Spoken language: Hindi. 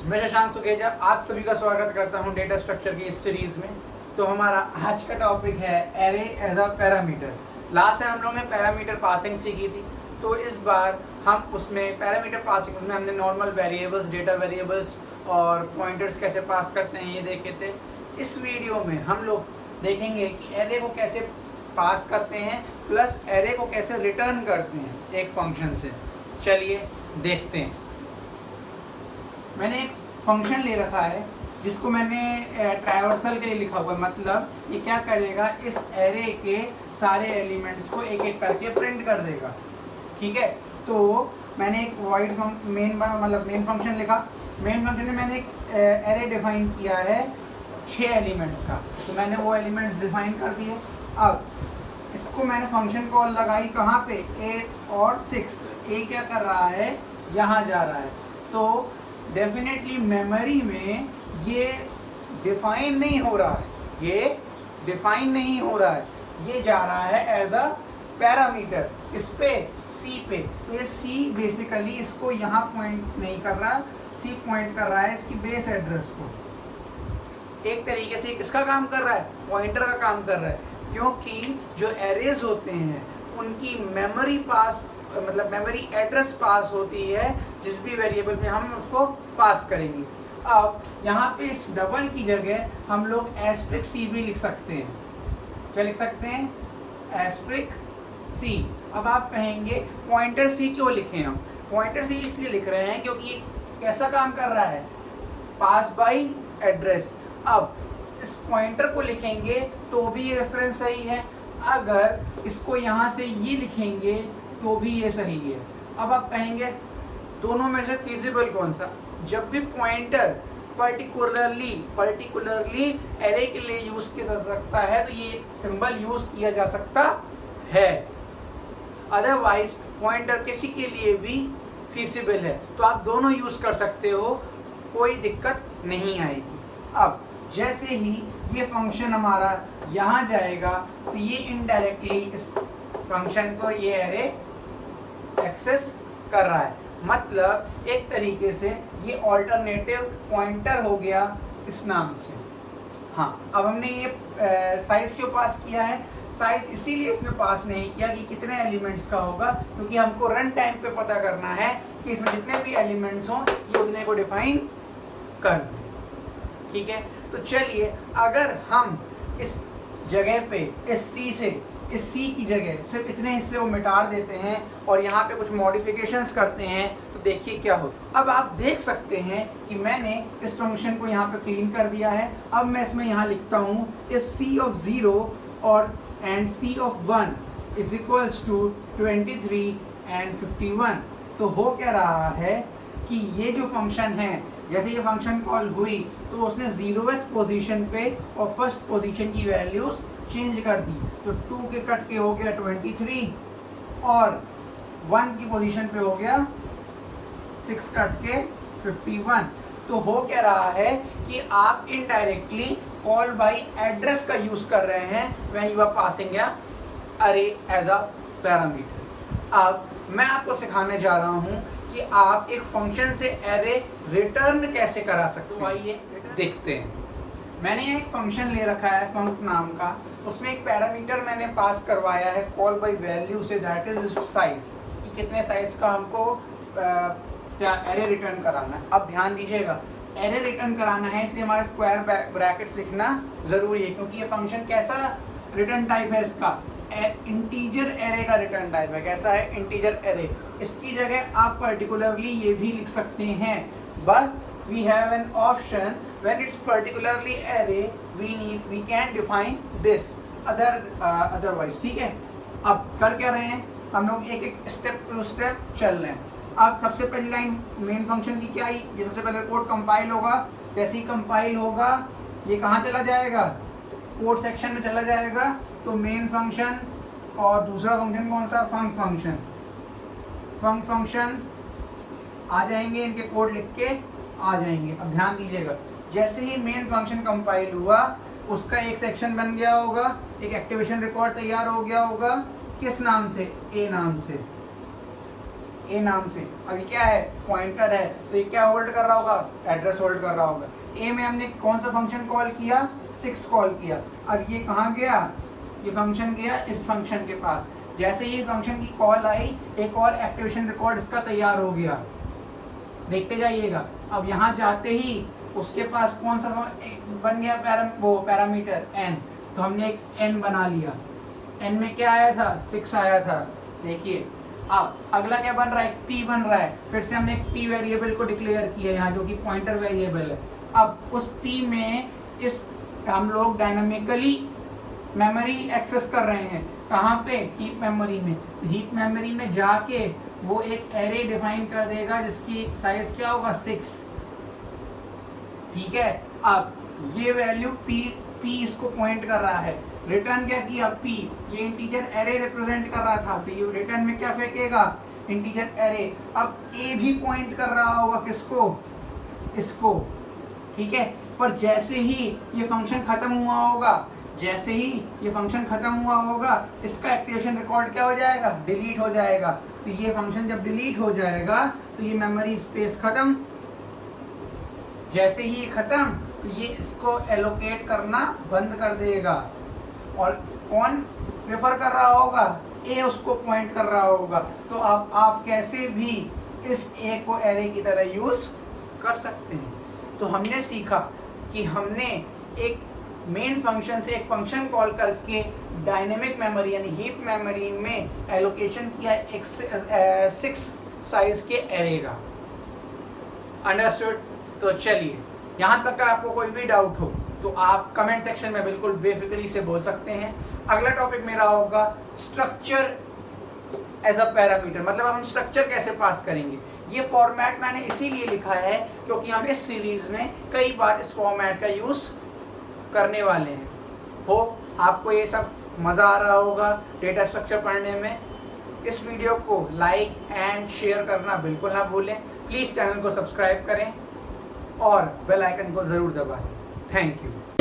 मैं शशांक सुखेजा आप सभी का स्वागत करता हूं डेटा स्ट्रक्चर की इस सीरीज में। तो हमारा आज का टॉपिक है array as a parameter. Last time हम लोग ने पैरामीटर पासिंग सीखी थी, तो इस बार हम उसमें पैरामीटर पासिंग उसमें हमने नॉर्मल वेरिएबल्स, डेटा वेरिएबल्स और पॉइंटर्स कैसे पास करते हैं ये देखे थे। इस वीडियो में हम लोग देखेंगे कि एरे को कैसे पास करते हैं प्लस एरे को कैसे रिटर्न करते हैं एक फंक्शन से। चलिए देखते हैं। मैंने एक फंक्शन ले रखा है जिसको मैंने ट्रावर्सल के लिए लिखा हुआ है, मतलब ये क्या करेगा, इस एरे के सारे एलिमेंट्स को एक एक करके प्रिंट कर देगा। ठीक है, तो मैंने एक वॉइड मेन फंक्शन लिखा। मेन फंक्शन में मैंने एक एरे डिफाइन किया है 6 एलिमेंट्स का, तो मैंने वो एलिमेंट्स डिफाइन कर दिए। अब इसको मैंने फंक्शन कॉल लगाई कहाँ पे, ए और 6। ए क्या कर रहा है, यहाँ जा रहा है, तो डेफिनेटली मेमोरी में ये डिफाइन नहीं हो रहा है, ये डिफाइन नहीं हो रहा है, ये जा रहा है एज अ पैरामीटर इस पे सी पे। तो ये सी बेसिकली इसको यहाँ पॉइंट नहीं कर रहा, सी पॉइंट कर रहा है इसकी बेस एड्रेस को। एक तरीके से किसका काम कर रहा है, पॉइंटर का काम कर रहा है, क्योंकि जो एरेज होते हैं उनकी मेमोरी पास मतलब मेमोरी एड्रेस पास होती है जिस भी वेरिएबल में हम उसको पास करेंगे। अब यहाँ पे इस डबल की जगह हम लोग एस्ट्रिक सी भी लिख सकते हैं। क्या लिख सकते हैं, एस्ट्रिक सी। अब आप कहेंगे पॉइंटर सी क्यों लिखें हम, पॉइंटर सी इसलिए लिख रहे हैं क्योंकि ये कैसा काम कर रहा है, पास बाई एड्रेस। अब इस पॉइंटर को लिखेंगे तो भी ये रेफरेंस सही है, अगर इसको यहाँ से ये लिखेंगे तो भी ये सही है। अब आप कहेंगे दोनों में से फिजिबल कौन सा, जब भी पॉइंटर पर्टिकुलरली एरे के लिए यूज किया जा सकता है तो ये सिंबल यूज किया जा सकता है, अदरवाइज पॉइंटर किसी के लिए भी फिजिबल है तो आप दोनों यूज कर सकते हो, कोई दिक्कत नहीं आएगी। अब जैसे ही ये फंक्शन हमारा यहाँ जाएगा तो ये इनडायरेक्टली इस फंक्शन को ये एरे एक्सेस कर रहा है, मतलब एक तरीके से ये ऑल्टरनेटिव पॉइंटर हो गया इस नाम से। हाँ, अब हमने ये साइज क्यों पास किया है, साइज इसीलिए इसमें पास नहीं किया कि कितने एलिमेंट्स का होगा, क्योंकि हमको रन टाइम पे पता करना है कि इसमें जितने भी एलिमेंट्स हों ये उतने को डिफाइन कर दें। ठीक है, तो चलिए अगर हम इस जगह पे इस सी की जगह सिर्फ इतने हिस्से को मिटा देते हैं और यहाँ पे कुछ मॉडिफिकेशंस करते हैं तो देखिए क्या होता। अब आप देख सकते हैं कि मैंने इस फंक्शन को यहाँ पे क्लीन कर दिया है। अब मैं इसमें यहाँ लिखता हूँ इफ सी ऑफ 0 और and C of 1 is equals to 23 and 51। तो हो क्या रहा है कि ये जो फंक्शन है, जैसे ये फंक्शन कॉल हुई तो उसने 0th पोजीशन पे और फर्स्ट पोजीशन की वैल्यूज चेंज कर दी। तो 2 के कट के हो गया 23 और 1 की पोजीशन पे हो गया 6 कट के 51। तो हो क्या रहा है कि आप इनडायरेक्टली कॉल बाय एड्रेस का यूज कर रहे हैं व्हेन यू आर पासिंग या अरे एज अ पैरामीटर। अब मैं आपको सिखाने जा रहा हूँ कि आप एक फंक्शन से एरे रिटर्न कैसे करा सकते हो। आइए देखते हैं। मैंने एक फंक्शन ले रखा है फंक नाम का, उसमें एक पैरामीटर मैंने पास करवाया है कॉल बाय वैल्यू से, दैट इज साइज, कि कितने साइज का हमको क्या एरे रिटर्न कराना है। अब ध्यान दीजिएगा, एरे रिटर्न कराना है इसलिए हमारा स्क्वायर ब्रैकेट्स लिखना ज़रूरी है, क्योंकि ये फंक्शन कैसा रिटर्न टाइप है इसका, इंटीजर एरे का रिटर्न टाइप है। कैसा है, इंटीजर एरे। इसकी जगह आप पर्टिकुलरली ये भी लिख सकते हैं, but we have an option when it's particularly array we can define this otherwise। ठीक है, अब कर क्या रहे हैं हम लोग, एक एक स्टेप टू स्टेप चल रहे हैं। अब सबसे पहली लाइन मेन फंक्शन की क्या आई, ये सबसे पहले कोड कंपाइल होगा, जैसे ही कंपाइल होगा ये कहाँ चला जाएगा, कोड सेक्शन में चला जाएगा। तो मेन फंक्शन और दूसरा फंक्शन कौन सा, फंक फंक्शन आ जाएंगे, इनके कोड लिख के आ जाएंगे। अब ध्यान दीजिएगा, जैसे ही मेन फंक्शन कंपाइल हुआ उसका एक सेक्शन बन गया होगा, एक एक्टिवेशन रिकॉर्ड तैयार हो गया होगा, किस नाम से, ए नाम से। ए नाम से। अब ये क्या है, पॉइंटर है, तो ये क्या होल्ड कर रहा होगा, एड्रेस होल्ड कर रहा होगा। ए में हमने कौन सा फंक्शन कॉल किया, 6 कॉल किया। अब ये कहाँ गया, ये फंक्शन गया इस फंक्शन के पास। जैसे ही फंक्शन की कॉल आई, एक और एक्टिवेशन रिकॉर्ड इसका तैयार हो गया, देखते जाइएगा। अब यहाँ जाते ही उसके पास कौन सा बन गया, पैरामीटर n, तो हमने एक n बना लिया। n में क्या आया था, 6 आया था। देखिए अब अगला क्या बन रहा है, p बन रहा है। फिर से हमने एक p वेरिएबल को डिक्लेयर किया यहाँ, जो कि पॉइंटर वेरिएबल है। अब उस p में इस हम लोग डायनामिकली मेमोरी एक्सेस कर रहे हैं। कहाँ पे, हीप मेमोरी में। हीप मेमोरी में जाके वो एक एरे डिफाइन कर देगा जिसकी साइज क्या होगा, 6। ठीक है, अब ये वैल्यू p इसको पॉइंट कर रहा है। रिटर्न क्या किया, p, ये इंटीजर एरे रिप्रेजेंट कर रहा था, तो ये रिटर्न में क्या फेंकेगा, इंटीजर एरे। अब a भी पॉइंट कर रहा होगा किसको, इसको। ठीक है, पर जैसे ही ये फंक्शन खत्म हुआ होगा, जैसे ही ये फंक्शन खत्म हुआ होगा, इसका एक्टिवेशन रिकॉर्ड क्या हो जाएगा, डिलीट हो जाएगा। तो ये फंक्शन जब डिलीट हो जाएगा तो ये मेमोरी स्पेस खत्म। जैसे ही ये खत्म तो ये इसको एलोकेट करना बंद कर देगा। और कौन रेफर कर रहा होगा, ए उसको पॉइंट कर रहा होगा। तो आप कैसे भी इस ए को एरे की तरह यूज कर सकते हैं। तो हमने सीखा कि हमने एक मेन फंक्शन से एक फंक्शन कॉल करके डायनेमिक मेमोरी यानी हीप मेमोरी में एलोकेशन किया एक 6 साइज के एरे का। अंडरस्टूड। तो चलिए, यहाँ तक का आपको कोई भी डाउट हो तो आप कमेंट सेक्शन में बिल्कुल बेफिक्री से बोल सकते हैं। अगला टॉपिक मेरा होगा स्ट्रक्चर एज अ पैरामीटर, मतलब हम स्ट्रक्चर कैसे पास करेंगे। ये फॉर्मेट मैंने इसीलिए लिखा है क्योंकि हम इस सीरीज में कई बार इस फॉर्मेट का यूज़ करने वाले हैं। होप आपको ये सब मज़ा आ रहा होगा डेटा स्ट्रक्चर पढ़ने में। इस वीडियो को लाइक एंड शेयर करना बिल्कुल ना भूलें। प्लीज़ चैनल को सब्सक्राइब करें और बेल आइकन को ज़रूर दबा दें। Thank you.